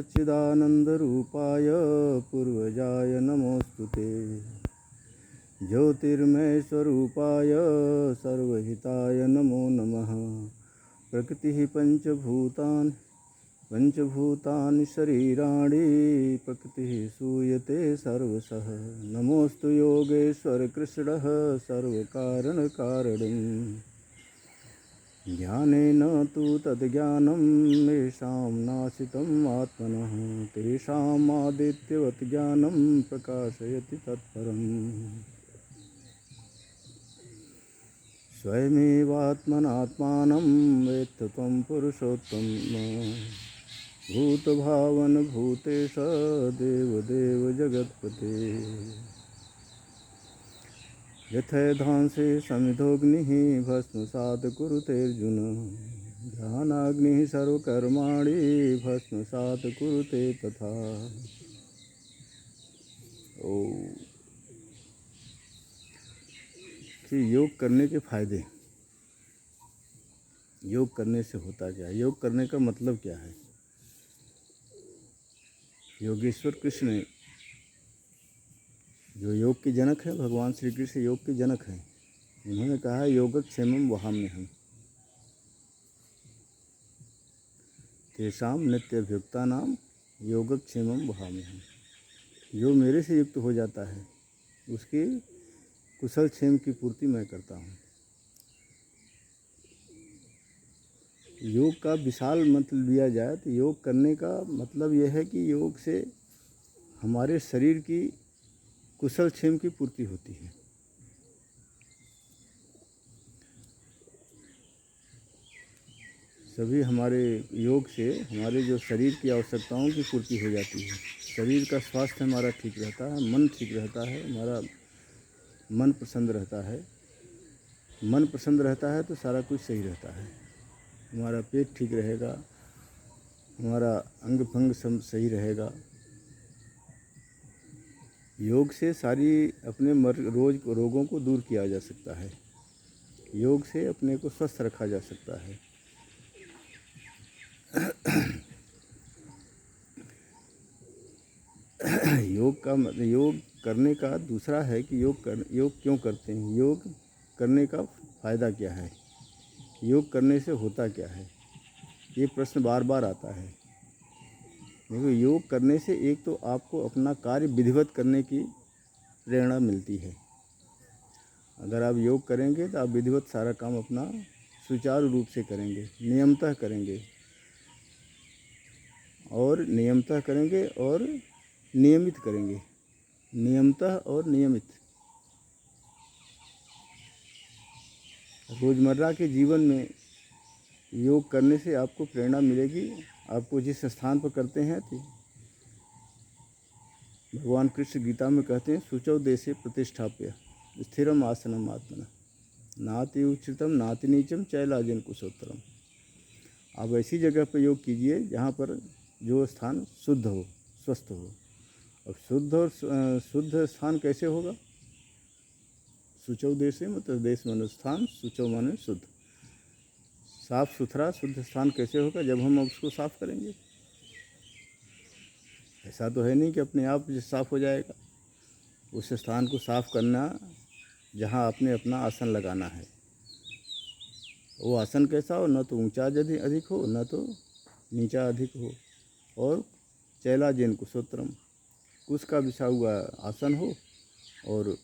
सच्चिदानन्दरूपाय पूर्वजाय नमोऽस्तुते। ज्योतिर्मय स्वरूपाय सर्वहिताय नमो नमः। प्रकृतिः पंचभूतानि शरीराणि प्रकृतिः सूयते सर्वशः। नमोऽस्तु योगेश्वर कृष्णः सर्वकारणकारणम्। ज्ञानेन तु तद्ज्ञानं येषां नाशितम् आत्मनः तेषाम् आदित्यवत् ज्ञानं प्रकाशयति तत्परम्। स्वयमेवात्मनात्मानं वेत्थ त्वं पुरुषोत्तम। भूतभावन भूतेश देवदेव जगत्पते। यथैधांसे समिधोऽग्निः भस्मसात् कुरुतेऽर्जुन। ज्ञानाग्निः सर्वकर्माणि भस्मसात् कुरुते तथा। कि योग करने के फायदे। योग करने से होता क्या है? योग करने का मतलब क्या है? योगेश्वर कृष्ण जो योग के जनक हैं, भगवान श्री कृष्ण योग के जनक हैं। उन्होंने कहा योगक्षेमम वहाम्यहम्। तेषां नित्यभियुक्तानां योगक्षेमम वहाम्यहम्। जो मेरे से युक्त हो जाता है उसकी कुशल क्षेम की पूर्ति मैं करता हूँ। योग का विशाल मतलब लिया जाए तो योग करने का मतलब यह है कि योग से हमारे शरीर की कुशल क्षेम की पूर्ति होती है। सभी हमारे योग से हमारे जो शरीर की आवश्यकताओं की पूर्ति हो जाती है। शरीर का स्वास्थ्य हमारा ठीक रहता है, मन ठीक रहता है, हमारा मन प्रसन्न रहता है। मन प्रसन्न रहता है तो सारा कुछ सही रहता है। हमारा पेट ठीक रहेगा, हमारा अंग भंग सब सही रहेगा। योग से सारी अपने रोगों को दूर किया जा सकता है। योग से अपने को स्वस्थ रखा जा सकता है। योग करने का दूसरा है कि योग क्यों करते हैं? योग करने का फ़ायदा क्या है? योग करने से होता क्या है? ये प्रश्न बार बार आता है। देखो, योग करने से एक तो आपको अपना कार्य विधिवत करने की प्रेरणा मिलती है। अगर आप योग करेंगे तो आप विधिवत सारा काम अपना सुचारू रूप से करेंगे, नियमतः करेंगे और नियमित करेंगे। नियमतः और नियमित। रोज़मर्रा के जीवन में योग करने से आपको प्रेरणा मिलेगी। आपको जिस स्थान पर करते हैं तो भगवान कृष्ण गीता में कहते हैं शुचौ देशे प्रतिष्ठाप्य स्थिरम आसनम आत्मना नाति उच्चतम नाति नीचम चैलाजिन कुशोत्तरम। आप ऐसी जगह पर योग कीजिए जहाँ पर जो स्थान शुद्ध हो, स्वस्थ हो। अब शुद्ध स्थान कैसे होगा? शुचौ देशे मतलब देश माने स्थान, शुचौ माने शुद्ध। साफ सुथरा शुद्ध स्थान कैसे होगा? जब हम उसको साफ करेंगे। ऐसा तो है नहीं कि अपने आप साफ हो जाएगा। उस स्थान को साफ करना जहाँ आपने अपना आसन लगाना है, वो आसन कैसा हो? न तो ऊंचा अधिक हो, न तो नीचा अधिक हो, और चैलाजिन कुशोत्तरम, कुश का बिछा हुआ आसन हो और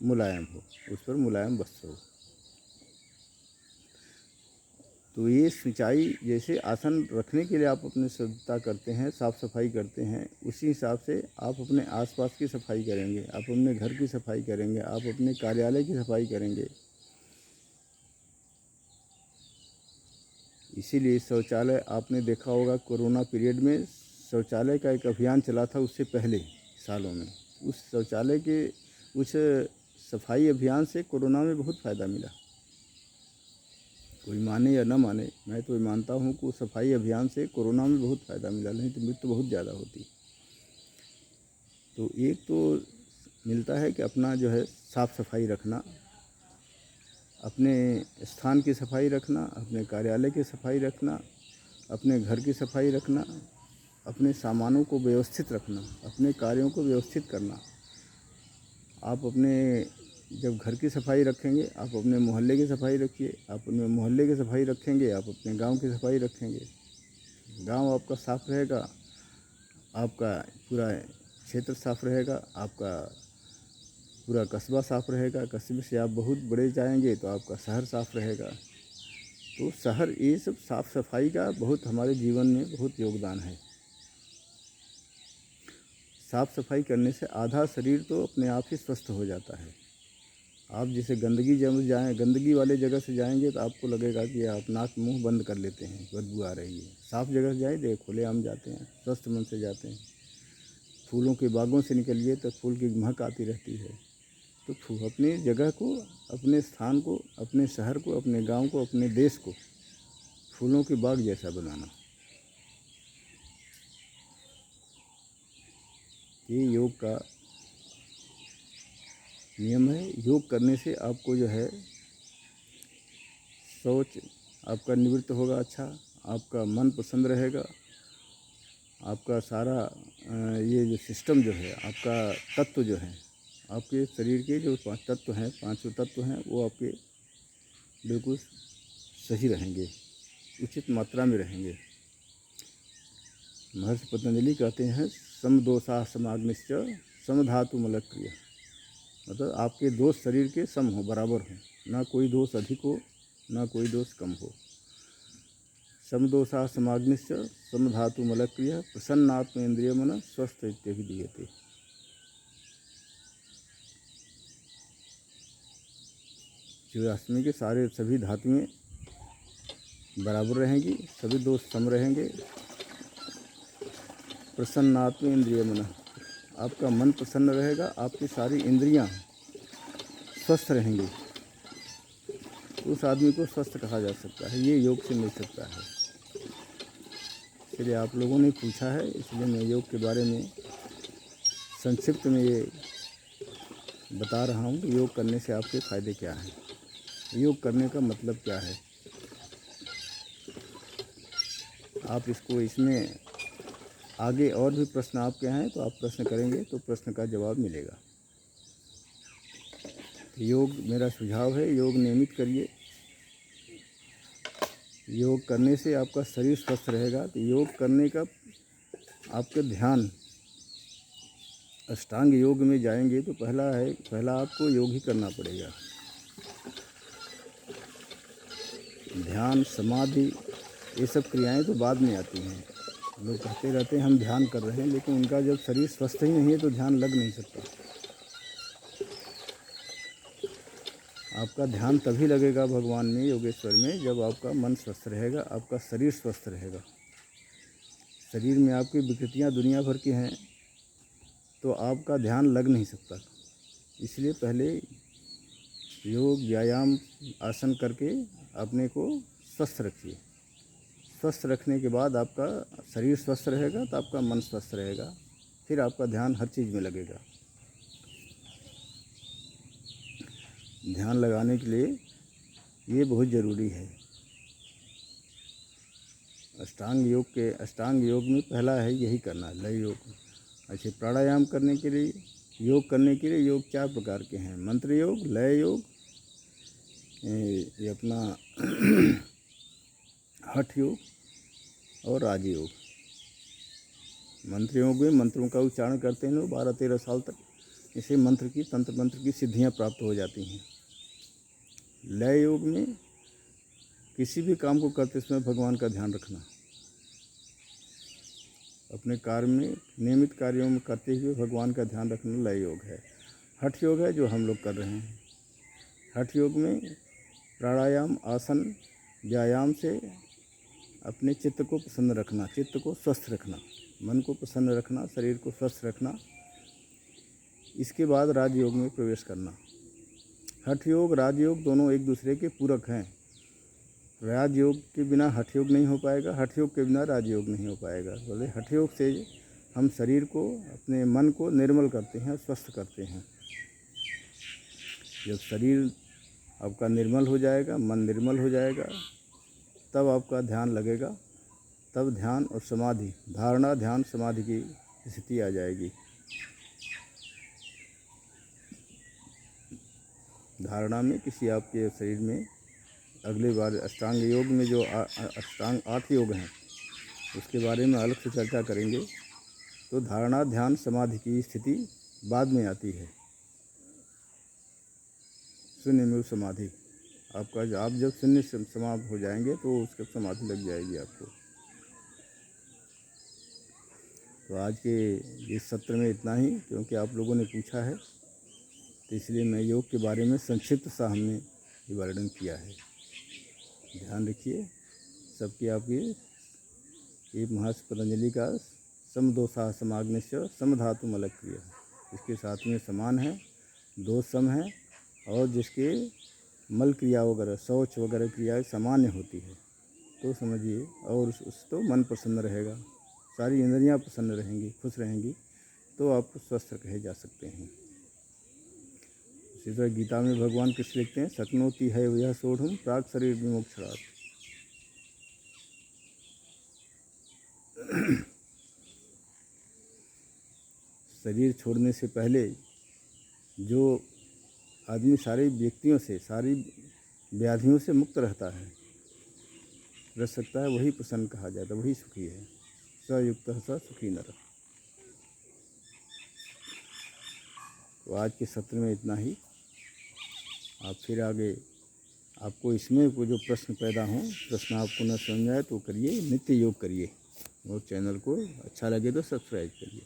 मुलायम हो, उस पर मुलायम वस्त्र हो। तो ये सिंचाई जैसे आसन रखने के लिए आप अपनी शुद्धता करते हैं, साफ़ सफाई करते हैं, उसी हिसाब से आप अपने आसपास की सफाई करेंगे, आप अपने घर की सफाई करेंगे, आप अपने कार्यालय की सफाई करेंगे। इसीलिए शौचालय आपने देखा होगा, कोरोना पीरियड में शौचालय का एक अभियान चला था। उससे पहले सालों में उस शौचालय के उस सफाई अभियान से कोरोना में बहुत फ़ायदा मिला। कोई माने या न माने, मैं तो मानता हूँ कि सफाई अभियान से कोरोना में बहुत फ़ायदा मिला, नहीं तो मृत्यु बहुत ज़्यादा होती। तो एक तो मिलता है कि अपना जो है साफ़ सफाई रखना, अपने स्थान की सफाई रखना, अपने कार्यालय की सफाई रखना, अपने घर की सफाई रखना, अपने सामानों को व्यवस्थित रखना, अपने कार्यों को व्यवस्थित करना। आप अपने जब घर की सफाई रखेंगे, आप अपने मोहल्ले की सफाई रखिए, आप अपने मोहल्ले की सफाई रखेंगे, आप अपने गांव की सफाई रखेंगे। गांव आपका साफ रहेगा, आपका पूरा क्षेत्र साफ रहेगा, आपका पूरा कस्बा साफ रहेगा। कस्बे से आप बहुत बड़े जाएंगे तो आपका शहर साफ रहेगा। तो शहर, ये सब साफ सफाई का बहुत हमारे जीवन में बहुत योगदान है। साफ सफाई करने से आधा शरीर तो अपने आप ही स्वस्थ हो जाता है। आप जैसे गंदगी जब जाएँ, गंदगी वाले जगह से जाएंगे तो आपको लगेगा कि आप नाक मुंह बंद कर लेते हैं, बदबू आ रही है। साफ जगह से जाए, देखो खुलेआम जाते हैं, स्वस्थ मन से जाते हैं। फूलों के बागों से निकलिए तो फूल की महक आती रहती है। तो अपनी जगह को, अपने स्थान को, अपने शहर को, अपने गांव को, अपने देश को फूलों के बाग जैसा बनाना, ये योग का नियम है। योग करने से आपको जो है सोच आपका निवृत्त होगा, अच्छा आपका मन प्रसन्न रहेगा, आपका सारा ये जो सिस्टम जो है, आपका तत्व जो है, आपके शरीर के जो 5 तत्व हैं, 5 तत्व हैं, वो आपके बिल्कुल सही रहेंगे, उचित मात्रा में रहेंगे। महर्षि पतंजलि कहते हैं समदोषा समाग्निश्च समधातु मलक्रिय, मतलब आपके दोष शरीर के सम हो, बराबर हो, ना कोई दोष अधिक हो, ना कोई दोष कम हो। समदोषा समाग्निश्च समधातु मलक्रिय प्रसन्नात्म इंद्रिय मन स्वस्थ इत्यभि दीयते। सूर्यास्त के सारे सभी धातुएं बराबर रहेंगी, सभी दोष सम रहेंगे। प्रसन्नात्म इंद्रिय मन, आपका मन प्रसन्न रहेगा, आपकी सारी इंद्रियां स्वस्थ रहेंगी। उस आदमी को स्वस्थ कहा जा सकता है, ये योग से मिल सकता है। इसलिए आप लोगों ने पूछा है, इसलिए मैं योग के बारे में संक्षिप्त में ये बता रहा हूँ कि योग करने से आपके फ़ायदे क्या हैं, योग करने का मतलब क्या है। आप इसमें आगे और भी प्रश्न आपके हैं तो आप प्रश्न करेंगे तो प्रश्न का जवाब मिलेगा। योग मेरा सुझाव है, योग नियमित करिए। योग करने से आपका शरीर स्वस्थ रहेगा। तो योग करने का आपका ध्यान, अष्टांग योग में जाएंगे तो पहला आपको योग ही करना पड़ेगा। ध्यान, समाधि, ये सब क्रियाएं तो बाद में आती हैं। लोग कहते रहते हैं हम ध्यान कर रहे हैं, लेकिन उनका जब शरीर स्वस्थ ही नहीं है तो ध्यान लग नहीं सकता। आपका ध्यान तभी लगेगा भगवान में, योगेश्वर में, जब आपका मन स्वस्थ रहेगा, आपका शरीर स्वस्थ रहेगा। शरीर में आपकी विकृतियां दुनिया भर की हैं तो आपका ध्यान लग नहीं सकता। इसलिए पहले योग, व्यायाम, आसन करके अपने को स्वस्थ रखिए। स्वस्थ रखने के बाद आपका शरीर स्वस्थ रहेगा तो आपका मन स्वस्थ रहेगा, फिर आपका ध्यान हर चीज़ में लगेगा। ध्यान लगाने के लिए ये बहुत ज़रूरी है। अष्टांग योग में पहला है यही करना, लय योग। अच्छा, प्राणायाम करने के लिए, योग करने के लिए योग 4 प्रकार के हैं। मंत्र योग, लय योग, ये अपना हठ योग और राजयोग। मंत्र योग में मंत्रों का उच्चारण करते हैं लोग 12-13 साल तक, इसे तंत्र मंत्र की सिद्धियां प्राप्त हो जाती हैं। लय योग में किसी भी काम को करते समय भगवान का ध्यान रखना, अपने कार्य में, नियमित कार्यों में करते हुए भगवान का ध्यान रखना लय योग है। हठ योग है जो हम लोग कर रहे हैं। हठ योग में प्राणायाम, आसन, व्यायाम से अपने चित्त को प्रसन्न रखना, चित्त को स्वस्थ रखना, मन को प्रसन्न रखना, शरीर को स्वस्थ रखना। इसके बाद राजयोग में प्रवेश करना। हठ योग, राजयोग दोनों एक दूसरे के पूरक हैं। राजयोग के बिना हठ योग नहीं हो पाएगा, हठ योग के बिना राजयोग नहीं हो पाएगा। बोले हठ योग से हम शरीर को, अपने मन को निर्मल करते हैं, स्वस्थ करते हैं। जब शरीर आपका निर्मल हो जाएगा, मन निर्मल हो जाएगा, तब आपका ध्यान लगेगा तब ध्यान और समाधि, धारणा ध्यान समाधि की स्थिति आ जाएगी। धारणा में किसी आपके शरीर में, अगले बार अष्टांग योग में जो अष्टांग 8 योग हैं उसके बारे में अलग से चर्चा करेंगे। तो धारणा ध्यान समाधि की स्थिति बाद में आती है। शून्य में समाधि आपका, आप जब शून्य से समाप्त हो जाएंगे तो उसके समाधि लग जाएगी आपको। तो आज के इस सत्र में इतना ही, क्योंकि आप लोगों ने पूछा है तो इसलिए मैं योग के बारे में संक्षिप्त सा हमने ये वर्णन किया है। ध्यान रखिए सबकी आपकी, ये महर्षि पतंजलि का समदोषा समाग्निश्च समधातु अलग क्रिया, इसके साथ में समान है, दो सम है, और जिसके मल क्रिया वगैरह शौच वगैरह क्रियाएँ सामान्य होती है तो समझिए, और उस तो मन प्रसन्न रहेगा, सारी इंद्रियां प्रसन्न रहेंगी, खुश रहेंगी, तो आप स्वस्थ कहे जा सकते हैं। इसी तरह गीता में भगवान कृष्ण लिखते हैं, शक्नोति है यह सोढ़ुम प्राग शरीर विमोक्षणात्। शरीर छोड़ने से पहले जो आदमी सारी व्यक्तियों से, सारी व्याधियों से मुक्त रहता है, रह सकता है, वही प्रसन्न कहा जाता है, वही सुखी है। स युक्त स सुखी नर। तो आज के सत्र में इतना ही। आप फिर आगे आपको इसमें को जो प्रश्न पैदा हों, प्रश्न आपको न समझ आए तो करिए, नित्य योग करिए, और चैनल को अच्छा लगे तो सब्सक्राइब करिए।